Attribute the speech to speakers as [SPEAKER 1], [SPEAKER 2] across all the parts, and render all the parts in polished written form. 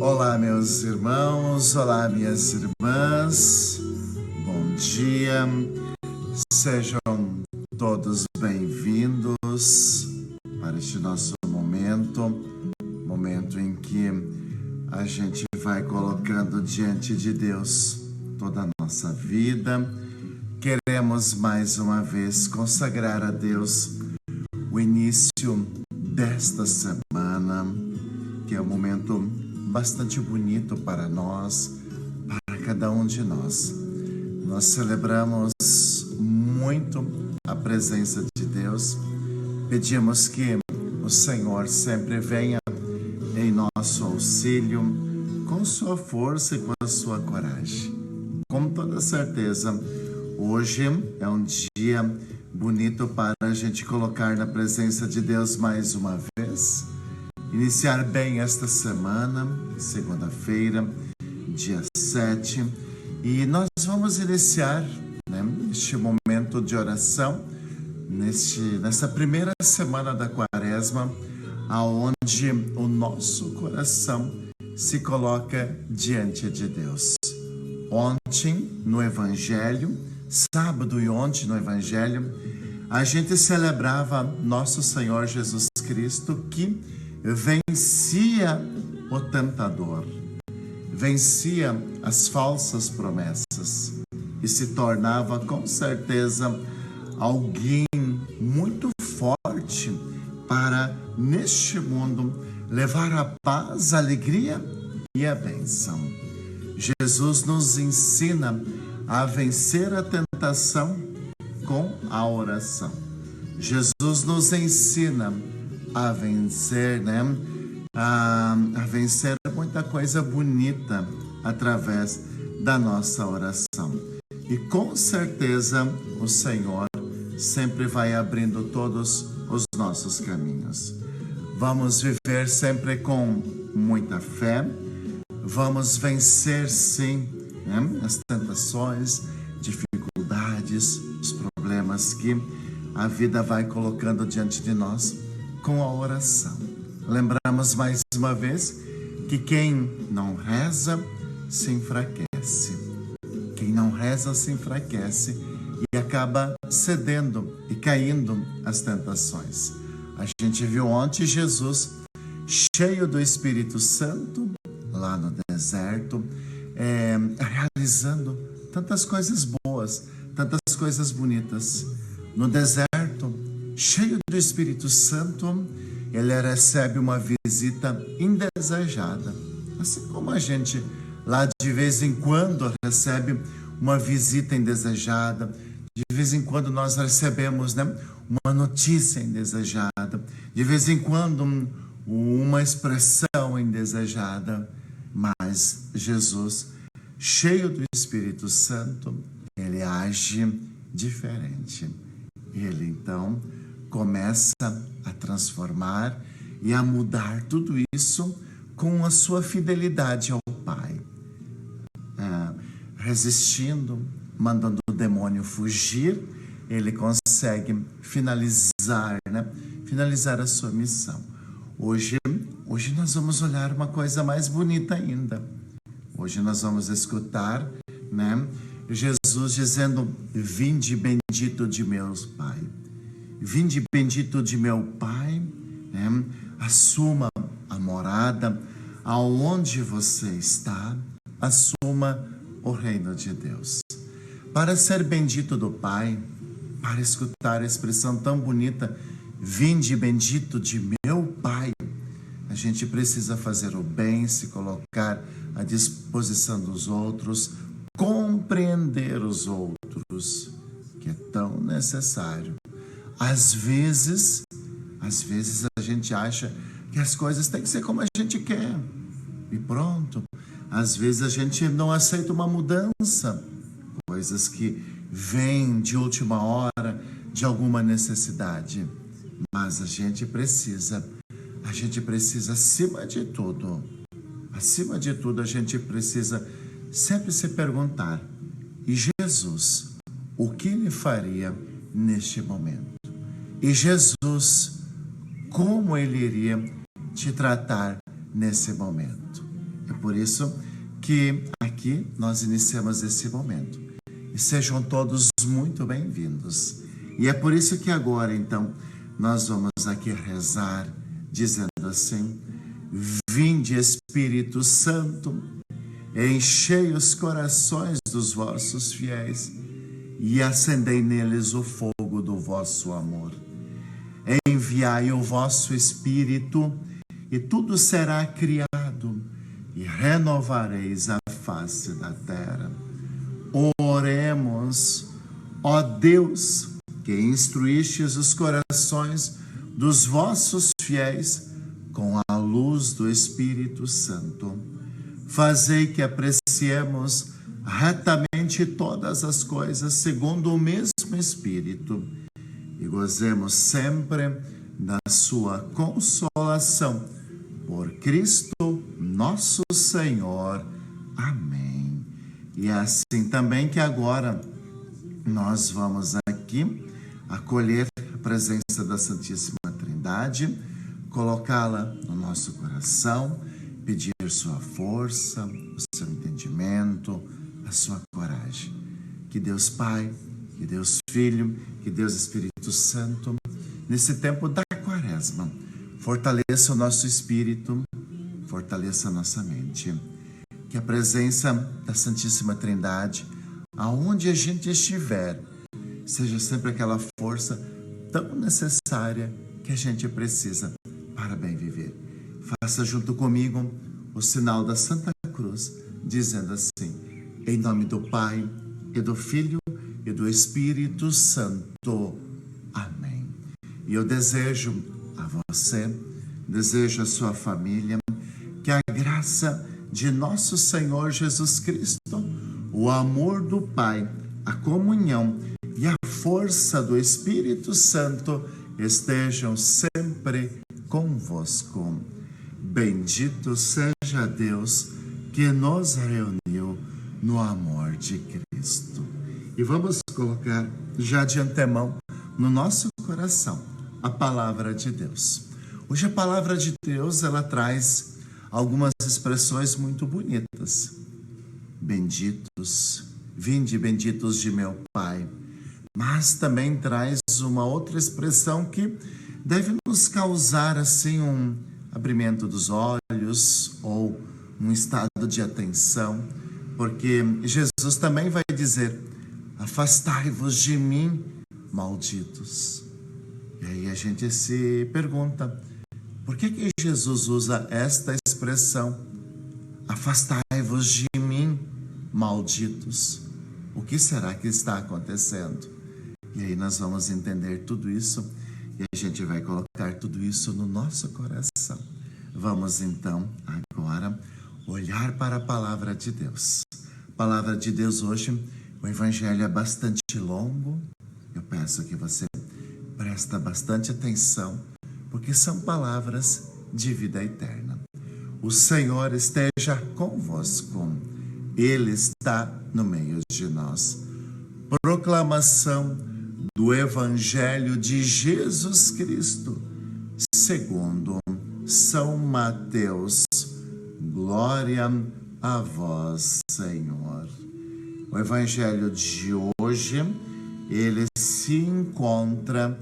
[SPEAKER 1] Olá, meus irmãos, olá, minhas irmãs, bom dia, sejam todos bem-vindos para este nosso momento em que a gente vai colocando diante de Deus toda a nossa vida. Queremos mais uma vez consagrar a Deus o início desta semana, que é um momento bastante bonito para nós, para cada um de nós. Nós celebramos muito a presença de Deus, pedimos que o Senhor sempre venha em nosso auxílio, com sua força e com a sua coragem. Com toda certeza, hoje é um dia bonito para a gente colocar na presença de Deus mais uma vez. Iniciar bem esta semana, segunda-feira, dia 7, e nós vamos iniciar este momento de oração, nessa primeira semana da Quaresma, aonde o nosso coração se coloca diante de Deus. Ontem, no Evangelho, sábado e ontem no Evangelho, a gente celebrava nosso Senhor Jesus Cristo, que vencia o tentador, vencia as falsas promessas e se tornava com certeza alguém muito forte para, neste mundo, levar a paz, a alegria e a bênção. Jesus nos ensina a vencer a tentação com a oração. Jesus nos ensina a vencer, a vencer muita coisa bonita através da nossa oração. E com certeza o Senhor sempre vai abrindo todos os nossos caminhos. Vamos viver sempre com muita fé, vamos vencer sim, as tentações, dificuldades, os problemas que a vida vai colocando diante de nós com a oração. Lembramos mais uma vez que quem não reza se enfraquece. Quem não reza se enfraquece e acaba cedendo e caindo às tentações. A gente viu ontem Jesus cheio do Espírito Santo, lá no deserto, realizando tantas coisas boas, tantas coisas bonitas. No deserto, cheio do Espírito Santo, ele recebe uma visita indesejada. Assim como a gente lá de vez em quando recebe uma visita indesejada, de vez em quando nós recebemos uma notícia indesejada, de vez em quando uma expressão indesejada. Mas Jesus, cheio do Espírito Santo, ele age diferente. Ele então começa a transformar e a mudar tudo isso com a sua fidelidade ao Pai. Resistindo, mandando o demônio fugir, ele consegue finalizar a sua missão. Hoje nós vamos olhar uma coisa mais bonita ainda. Hoje nós vamos escutar, Jesus dizendo: vinde bendito de meu Pai. Vinde bendito de meu Pai, assuma a morada aonde você está, assuma o reino de Deus. Para ser bendito do Pai, para escutar a expressão tão bonita, vinde bendito de meu Pai, a gente precisa fazer o bem, se colocar à disposição dos outros, compreender os outros, que é tão necessário. Às vezes a gente acha que as coisas têm que ser como a gente quer e pronto. Às vezes a gente não aceita uma mudança, coisas que vêm de última hora, de alguma necessidade. Mas a gente precisa acima de tudo, a gente precisa sempre se perguntar: e Jesus, o que ele faria neste momento? E Jesus, como ele iria te tratar nesse momento? É por isso que aqui nós iniciamos esse momento. E sejam todos muito bem-vindos. E é por isso que agora, então, nós vamos aqui rezar, dizendo assim: Vinde, Espírito Santo, enchei os corações dos vossos fiéis e acendei neles o fogo do vosso amor. Enviai o vosso Espírito e tudo será criado e renovareis a face da terra. Oremos, ó Deus, que instruístes os corações dos vossos fiéis com a luz do Espírito Santo. Fazei que apreciemos retamente todas as coisas segundo o mesmo Espírito e gozemos sempre da sua consolação. Por Cristo nosso Senhor. Amém. E é assim também que agora nós vamos aqui acolher a presença da Santíssima Trindade, colocá-la no nosso coração, pedir sua força, o seu entendimento, a sua coragem. Que Deus Pai, que Deus Filho, que Deus Espírito Santo, nesse tempo da Quaresma, fortaleça o nosso espírito, fortaleça a nossa mente. Que a presença da Santíssima Trindade, aonde a gente estiver, seja sempre aquela força tão necessária que a gente precisa para bem viver. Faça junto comigo o sinal da Santa Cruz, dizendo assim: em nome do Pai, e do Filho, e do Espírito Santo. Amém. E eu desejo a você, desejo a sua família, que a graça de nosso Senhor Jesus Cristo, o amor do Pai, a comunhão e a força do Espírito Santo estejam sempre convosco. Bendito seja Deus que nos reuniu no amor de Cristo. E vamos colocar já de antemão no nosso coração a palavra de Deus. Hoje a palavra de Deus, ela traz algumas expressões muito bonitas. Benditos, vinde benditos de meu Pai. Mas também traz uma outra expressão que deve nos causar assim um abrimento dos olhos ou um estado de atenção, porque Jesus também vai dizer: afastai-vos de mim, malditos. E aí a gente se pergunta, por que Jesus usa esta expressão, afastai-vos de mim, malditos? O que será que está acontecendo? E aí nós vamos entender tudo isso e a gente vai colocar tudo isso no nosso coração. Vamos então agora olhar para a palavra de Deus. A palavra de Deus hoje, o evangelho é bastante longo. Eu peço que você preste bastante atenção, porque são palavras de vida eterna. O Senhor esteja convosco. Ele está no meio de nós. Proclamação do Evangelho de Jesus Cristo, segundo São Mateus. Glória a vós, Senhor. O Evangelho de hoje, ele se encontra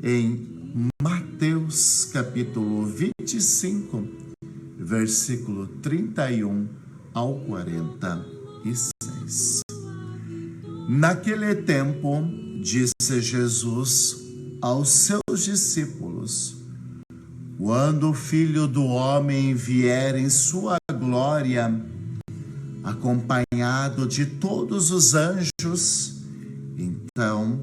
[SPEAKER 1] em Mateus capítulo 25, versículo 31 ao 46. Naquele tempo, disse Jesus aos seus discípulos: quando o Filho do Homem vier em sua glória, acompanhado de todos os anjos, então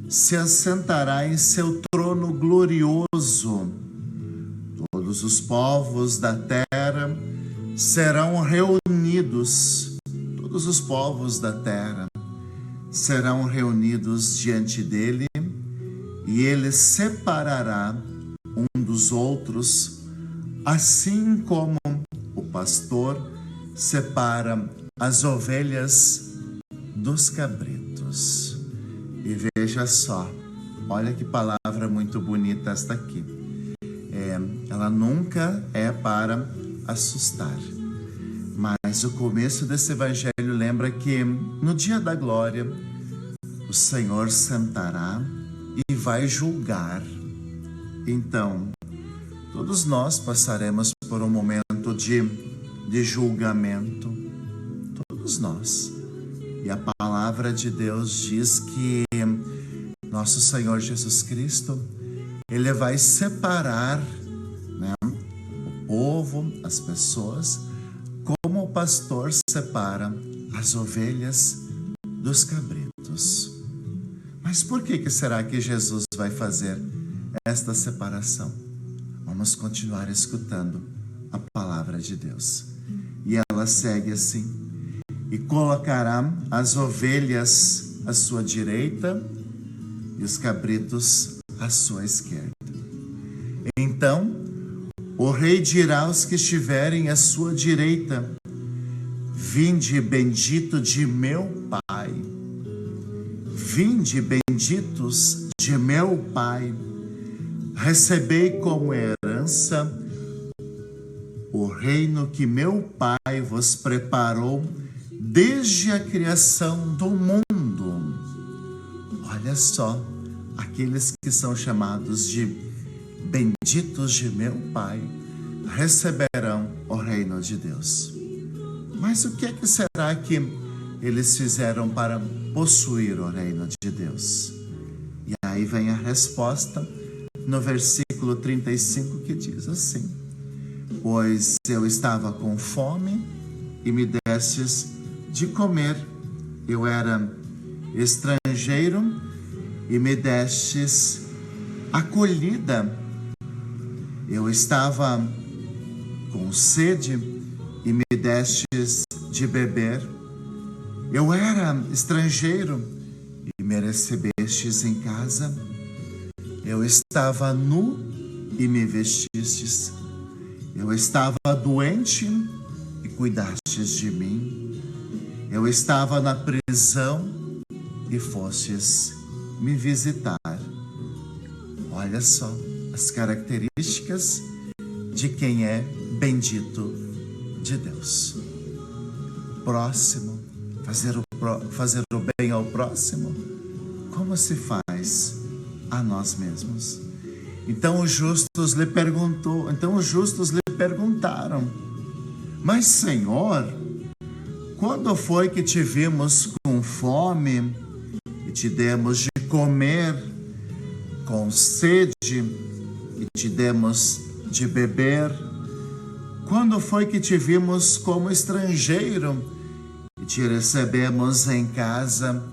[SPEAKER 1] se assentará em seu trono glorioso. Todos os povos da terra serão reunidos, todos os povos da terra serão reunidos diante dele, e ele separará um dos outros, assim como o pastor separa as ovelhas dos cabritos. E veja só, olha que palavra muito bonita esta aqui. Ela nunca é para assustar. Mas o começo desse evangelho lembra que no dia da glória o Senhor sentará e vai julgar. Então, todos nós passaremos por um momento de julgamento. Todos nós. E a palavra de Deus diz que nosso Senhor Jesus Cristo, Ele vai separar, né, o povo, as pessoas, como o pastor separa as ovelhas dos cabritos. Mas por que será que Jesus vai fazer esta separação? Vamos continuar escutando a palavra de Deus. E ela segue assim: e colocará as ovelhas à sua direita e os cabritos à sua esquerda. Então o rei dirá aos que estiverem à sua direita: vinde, bendito de meu Pai. Vinde, benditos de meu Pai. Recebei como herança o reino que meu Pai vos preparou desde a criação do mundo. Olha só, aqueles que são chamados de benditos de meu Pai receberão o reino de Deus. Mas o que será que eles fizeram para possuir o reino de Deus? E aí vem a resposta no versículo 35, que diz assim: pois eu estava com fome e me destes de comer, eu era estrangeiro e me destes acolhida, eu estava com sede e me destes de beber, eu era estrangeiro e me recebestes em casa, eu estava nu e me vestistes, eu estava doente e cuidastes de mim, eu estava na prisão e fostes me visitar. Olha só as características de quem é bendito de Deus. Próximo, fazer o bem ao próximo, como se faz a nós mesmos. Então os justos lhe perguntaram: mas Senhor, quando foi que te vimos com fome e te demos de comer, com sede e te demos de beber? Quando foi que te vimos como estrangeiro e te recebemos em casa,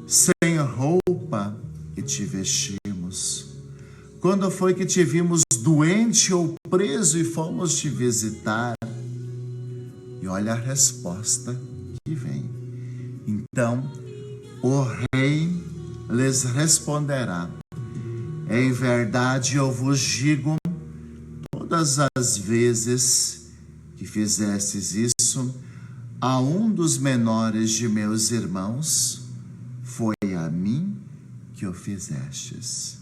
[SPEAKER 1] sem roupa e te vestimos? Quando foi que te vimos doente ou preso e fomos te visitar? E olha a resposta que vem. Então o rei lhes responderá: em verdade eu vos digo, todas as vezes que fizestes isso a um dos menores de meus irmãos, foi a mim que o fizestes.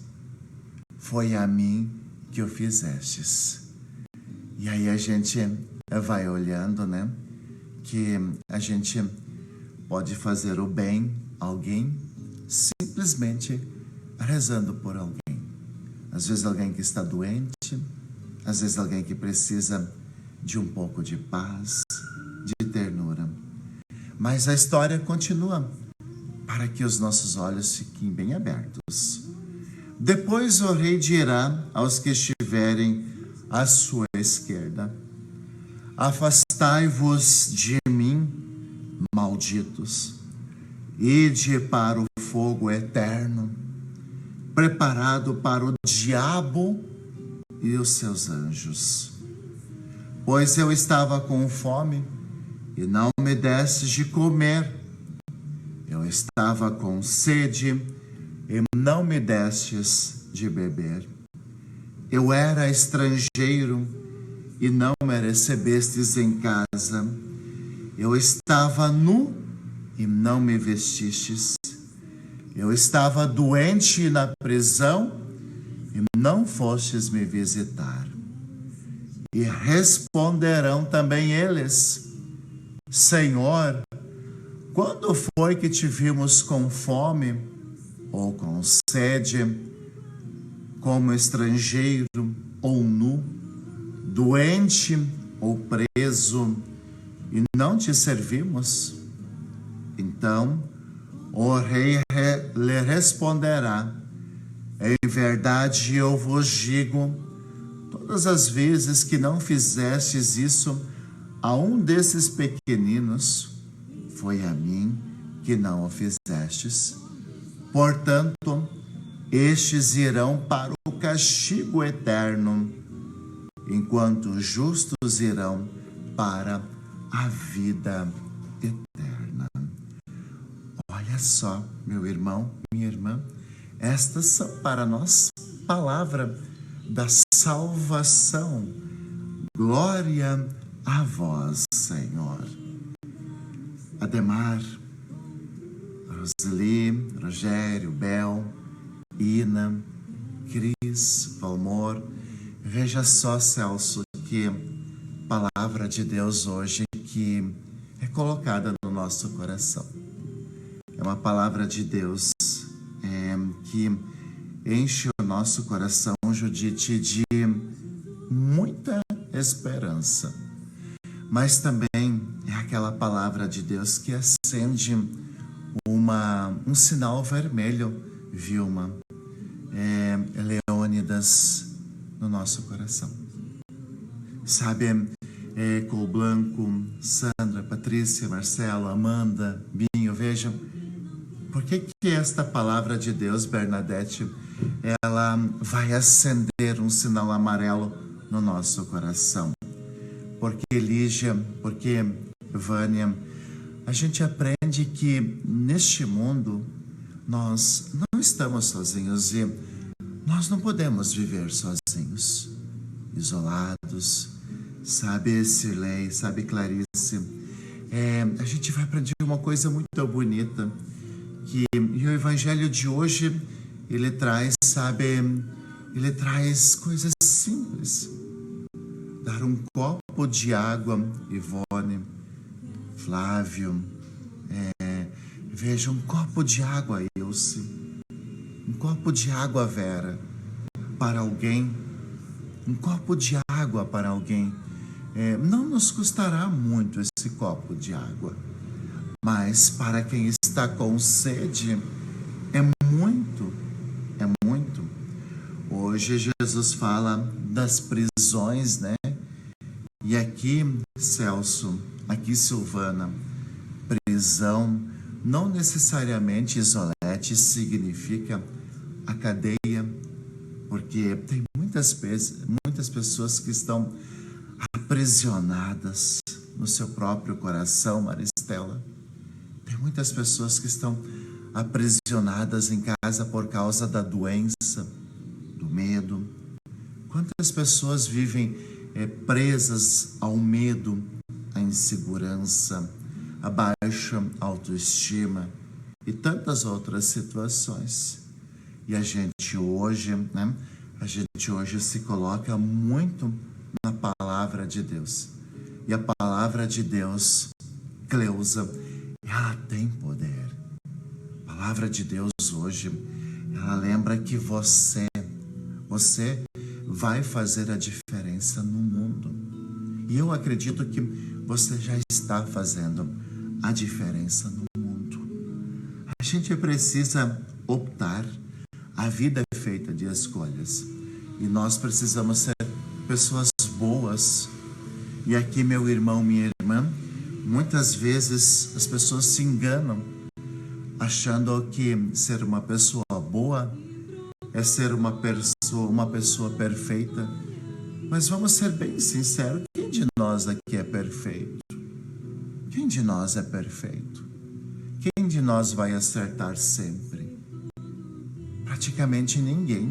[SPEAKER 1] Foi a mim que o fizestes. E aí a gente vai olhando, né? Que a gente pode fazer o bem a alguém simplesmente rezando por alguém. Às vezes alguém que está doente, às vezes alguém que precisa de um pouco de paz, de ternura. Mas a história continua para que os nossos olhos fiquem bem abertos. Depois o rei dirá aos que estiverem à sua esquerda: afastai-vos de mim, malditos, ide para o fogo eterno, preparado para o diabo e os seus anjos. Pois eu estava com fome e não me destes de comer, eu estava com sede e não me destes de beber, eu era estrangeiro e não me recebestes em casa, eu estava nu e não me vestistes, eu estava doente na prisão e não fostes me visitar. E responderão também eles: Senhor, quando foi que te vimos com fome ou com sede, como estrangeiro ou nu, doente ou preso, e não te servimos? Então o rei lhe responderá: em verdade eu vos digo, todas as vezes que não fizestes isso a um desses pequeninos, foi a mim que não o fizestes. Portanto, estes irão para o castigo eterno, enquanto os justos irão para a vida eterna. Olha só, meu irmão, minha irmã, estas são para nós palavra da salvação. Glória a vós, Senhor. Ademar, Roseli, Rogério, Bel, Ina, Cris, Valmor, veja só, Celso, que palavra de Deus hoje que é colocada no nosso coração. É uma palavra de Deus que enche o nosso coração, Judite, de muita esperança. Mas também é aquela palavra de Deus que acende um sinal vermelho, Vilma, Leônidas, no nosso coração. Sabe, Col Blanco, Sandra, Patrícia, Marcelo, Amanda, Binho, vejam, por que esta palavra de Deus, Bernadette, ela vai acender um sinal amarelo no nosso coração? Porque Lígia, porque Vânia, a gente aprende que neste mundo nós não estamos sozinhos e nós não podemos viver sozinhos, isolados. Sabe, Cirlei, sabe, Clarice, a gente vai aprender uma coisa muito bonita, e o Evangelho de hoje, ele traz, sabe, ele traz coisas simples. Dar um copo de água, Ivone, Flávio, veja, um copo de água, Ilse, um copo de água, Vera, para alguém, um copo de água para alguém. Não nos custará muito esse copo de água, mas para quem está com sede, é muito, é muito. Hoje Jesus fala das prisões, né? E aqui, Celso, aqui, Silvana, prisão não necessariamente, Isolete, significa a cadeia, porque tem muitas pessoas que estão aprisionadas no seu próprio coração, Maristela. Tem muitas pessoas que estão aprisionadas em casa por causa da doença, do medo. Quantas pessoas vivem presas ao medo, à insegurança, à baixa autoestima e tantas outras situações. E a gente hoje, né? A gente hoje se coloca muito na palavra de Deus. E a palavra de Deus, Cleusa, ela tem poder. A palavra de Deus hoje, ela lembra que você vai fazer a diferença no mundo. E eu acredito que você já está fazendo a diferença no mundo. A gente precisa optar. A vida é feita de escolhas. E nós precisamos ser pessoas boas. E aqui, meu irmão, minha irmã, muitas vezes as pessoas se enganam, achando que ser uma pessoa boa é ser uma pessoa perfeita. Mas vamos ser bem sinceros, quem de nós aqui é perfeito? Quem de nós é perfeito? Quem de nós vai acertar sempre? Praticamente ninguém.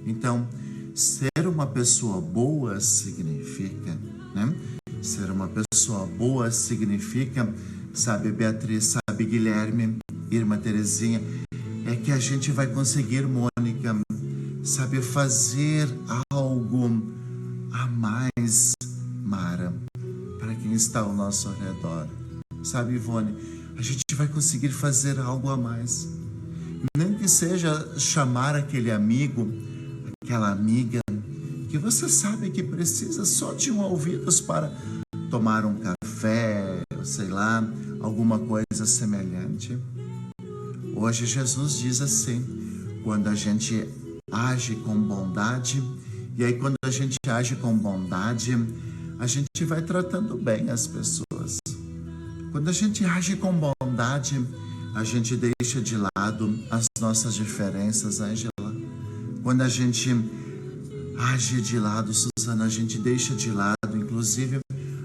[SPEAKER 1] Então, ser uma pessoa boa significa, né? Ser uma pessoa boa significa, sabe, Beatriz, sabe, Guilherme, Irmã Terezinha, é que a gente vai conseguir, Mônica, sabe, fazer a mais, Mara, para quem está ao nosso redor. Sabe, Ivone, a gente vai conseguir fazer algo a mais. Nem que seja chamar aquele amigo, aquela amiga, que você sabe que precisa só de um ouvidos para tomar um café, sei lá, alguma coisa semelhante. Hoje Jesus diz assim, quando a gente age com bondade, e aí quando a gente age com bondade, a gente vai tratando bem as pessoas. Quando a gente age com bondade, a gente deixa de lado as nossas diferenças, Ângela. Quando a gente age de lado, Suzana, a gente deixa de lado, inclusive,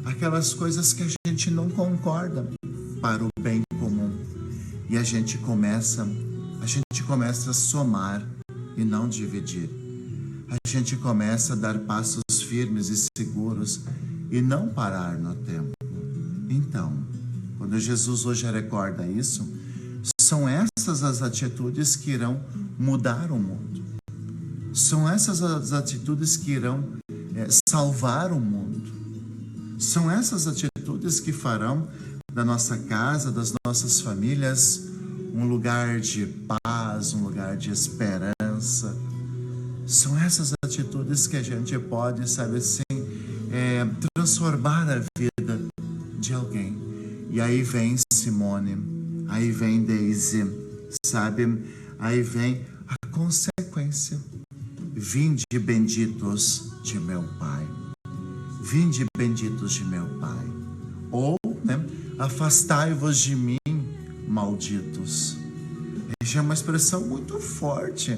[SPEAKER 1] aquelas coisas que a gente não concorda para o bem comum. E a gente começa a somar e não dividir. A gente começa a dar passos firmes e seguros e não parar no tempo. Então, quando Jesus hoje recorda isso, são essas as atitudes que irão mudar o mundo. São essas as atitudes que irão salvar o mundo. São essas atitudes que farão da nossa casa, das nossas famílias, um lugar de paz, um lugar de esperança. São essas atitudes que a gente pode, sabe assim, transformar a vida de alguém. E aí vem Simone, aí vem Daisy, sabe? Aí vem a consequência. Vinde benditos de meu Pai. Vinde benditos de meu Pai. Ou, afastai-vos de mim, malditos. Essa é uma expressão muito forte.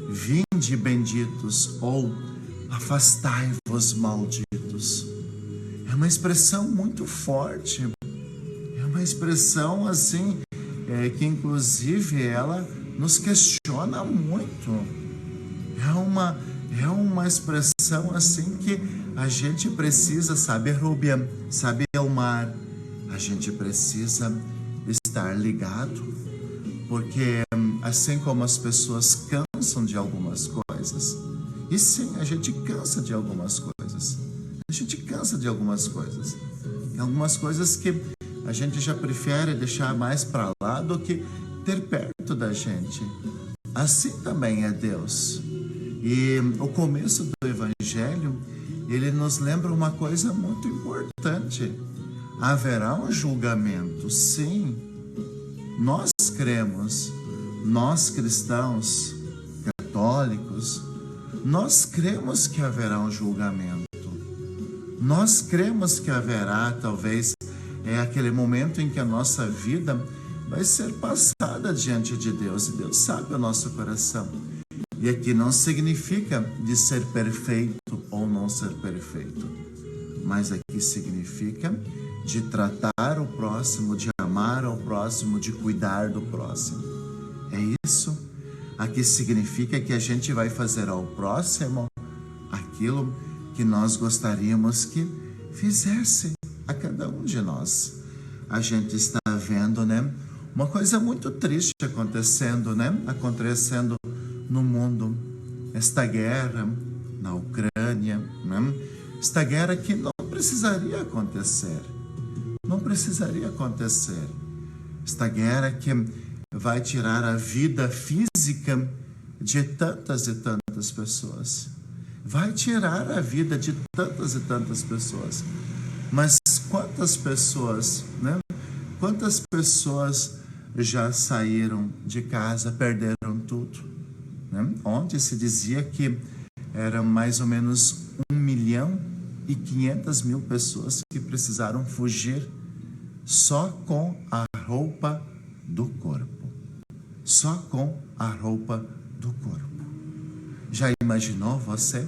[SPEAKER 1] Vinde benditos ou afastai-vos, malditos. É uma expressão muito forte. É uma expressão assim, que inclusive ela nos questiona muito. É uma expressão assim que a gente precisa, sabe, Rúbia, sabe, Elmar, a gente precisa estar ligado, porque assim como as pessoas cansam de algumas coisas, e sim, a gente cansa de algumas coisas, tem algumas coisas que a gente já prefere deixar mais para lá do que ter perto da gente. Assim também é Deus. E o começo do Evangelho, ele nos lembra uma coisa muito importante. Haverá um julgamento, sim. Nós cremos, nós cristãos, católicos, nós cremos que haverá um julgamento. Nós cremos que haverá, talvez, aquele momento em que a nossa vida vai ser passada diante de Deus. E Deus sabe o nosso coração. E aqui não significa de ser perfeito ou não ser perfeito, mas aqui significa de tratar o próximo, de amar ao próximo, de cuidar do próximo. É isso. Aqui significa que a gente vai fazer ao próximo aquilo que nós gostaríamos que fizesse a cada um de nós. A gente está vendo, uma coisa muito triste acontecendo no mundo, esta guerra na Ucrânia, esta guerra que não precisaria acontecer, esta guerra que vai tirar a vida física de tantas e tantas pessoas, mas quantas pessoas já saíram de casa, perderam tudo? Ontem se dizia que eram mais ou menos 1.500.000 pessoas que precisaram fugir só com a roupa do corpo. Já imaginou você?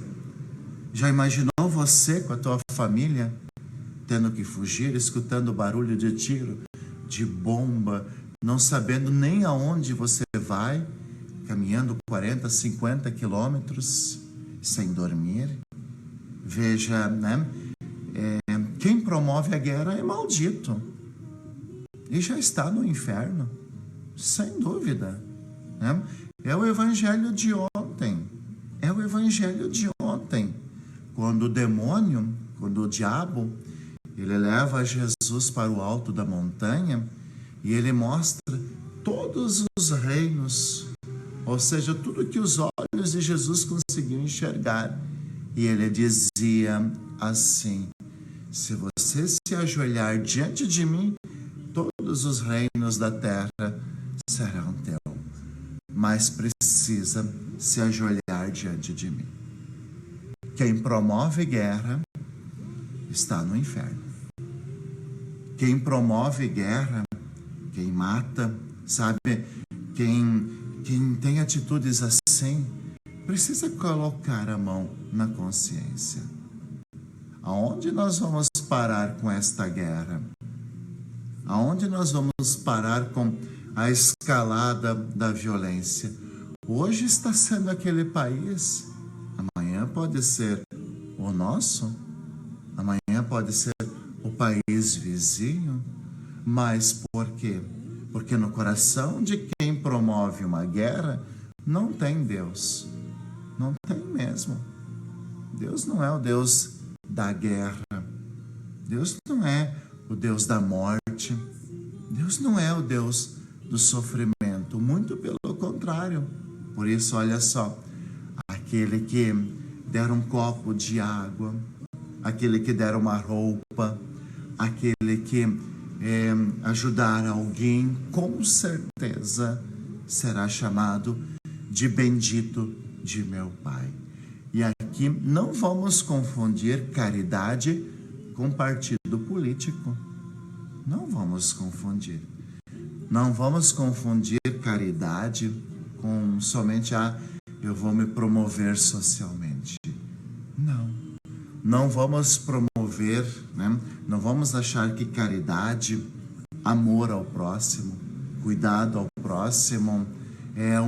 [SPEAKER 1] Com a tua família tendo que fugir, escutando barulho de tiro, de bomba, não sabendo nem aonde você vai, caminhando 40, 50 quilômetros sem dormir? Veja, quem promove a guerra é maldito e já está no inferno, sem dúvida. É o evangelho de ontem. quando o demônio, quando o diabo, ele leva Jesus para o alto da montanha e ele mostra todos os reinos, ou seja, tudo que os olhos de Jesus conseguiam enxergar. E ele dizia assim: se você se ajoelhar diante de mim, todos os reinos da terra serão teu. Mas precisa se ajoelhar diante de mim. Quem promove guerra está no inferno. Quem promove guerra, quem mata, sabe, quem tem atitudes assim, precisa colocar a mão na consciência. Aonde nós vamos parar com esta guerra? Aonde nós vamos parar com a escalada da violência? Hoje está sendo aquele país, amanhã pode ser o nosso, amanhã pode ser o país vizinho. Mas por quê? Porque no coração de quem promove uma guerra não tem Deus. Não tem mesmo. Deus não é o Deus da guerra. Deus não é o Deus da morte. Deus não é o Deus do sofrimento. Muito pelo contrário. Por isso, olha só, aquele que der um copo de água, aquele que der uma roupa, aquele que ajudar alguém, com certeza será chamado de bendito de meu Pai. E aqui não vamos confundir caridade com partido político. Não vamos confundir. Não vamos confundir caridade com somente eu vou me promover socialmente. Não. Não vamos promover, né? Não vamos achar que caridade, amor ao próximo, cuidado ao próximo é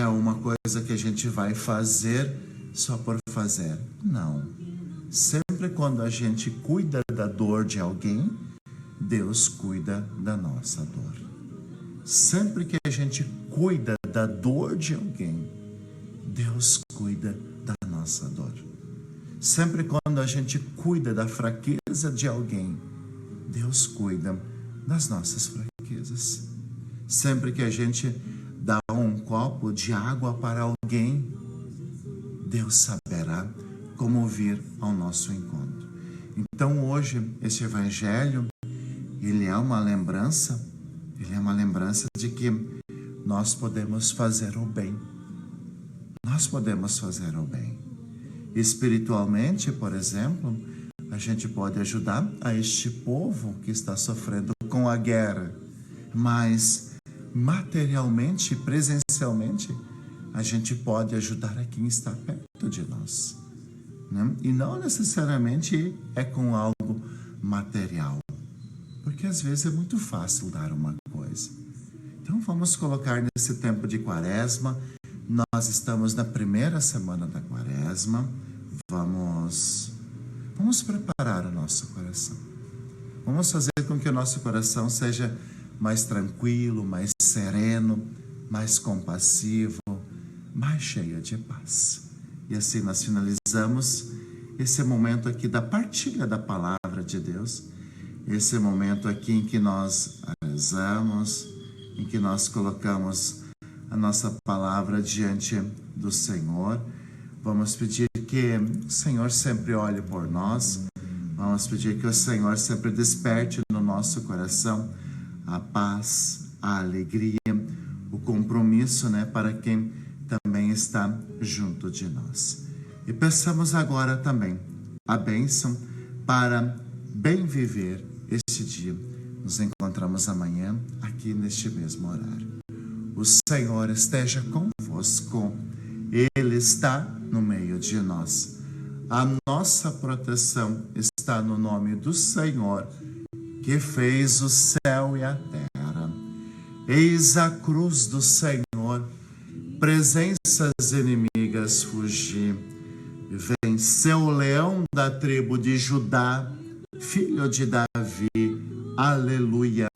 [SPEAKER 1] uma coisa que a gente vai fazer só por fazer. Não. Sempre quando a gente cuida da dor de alguém, Deus cuida da nossa dor. Sempre que a gente cuida da dor de alguém, Deus cuida da nossa dor. Sempre quando a gente cuida da fraqueza de alguém, Deus cuida das nossas fraquezas. Sempre que a gente dá um copo de água para alguém, Deus saberá como vir ao nosso encontro. Então hoje, esse Evangelho, ele é uma lembrança de que nós podemos fazer o bem. Nós podemos fazer o bem. Espiritualmente, por exemplo, a gente pode ajudar a este povo que está sofrendo com a guerra, mas materialmente, presencialmente, a gente pode ajudar a quem está perto de nós, né? E não necessariamente é com algo material, porque às vezes é muito fácil dar uma coisa. Então vamos colocar nesse tempo de Quaresma. Nós estamos na primeira semana da Quaresma. Vamos preparar o nosso coração. Vamos fazer com que o nosso coração seja mais tranquilo, mais sereno, mais compassivo, mais cheio de paz. E assim nós finalizamos esse momento aqui da partilha da palavra de Deus, esse momento aqui em que nós rezamos, em que nós colocamos a nossa palavra diante do Senhor. Vamos pedir que o Senhor sempre olhe por nós. Vamos pedir que o Senhor sempre desperte no nosso coração a paz, a alegria, o compromisso, né, para quem também está junto de nós. E peçamos agora também a bênção para bem viver este dia. Nos encontramos amanhã aqui neste mesmo horário. O Senhor esteja convosco. Ele está no meio de nós. A nossa proteção está no nome do Senhor, que fez o céu e a terra. Eis a cruz do Senhor, presenças inimigas fugir. Venceu o leão da tribo de Judá, filho de Davi. Aleluia.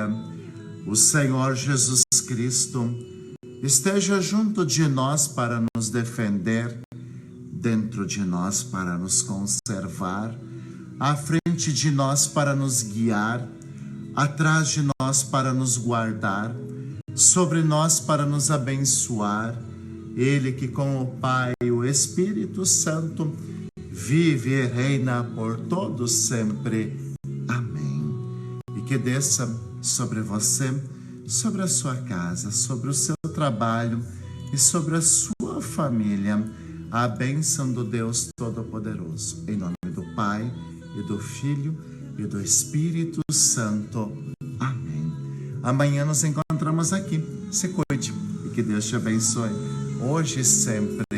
[SPEAKER 1] O Senhor Jesus Cristo esteja junto de nós para nos defender. dentro de nós para nos conservar, à frente de nós para nos guiar, atrás de nós para nos guardar, sobre nós para nos abençoar. Ele que com o Pai e o Espírito Santo vive e reina por todos sempre. Amém. E que desça sobre você, sobre a sua casa, sobre o seu trabalho e sobre a sua família a bênção do Deus Todo-Poderoso. Em nome do Pai, e do Filho, e do Espírito Santo. Amém. Amanhã nos encontramos aqui. Se cuide e que Deus te abençoe, hoje e sempre.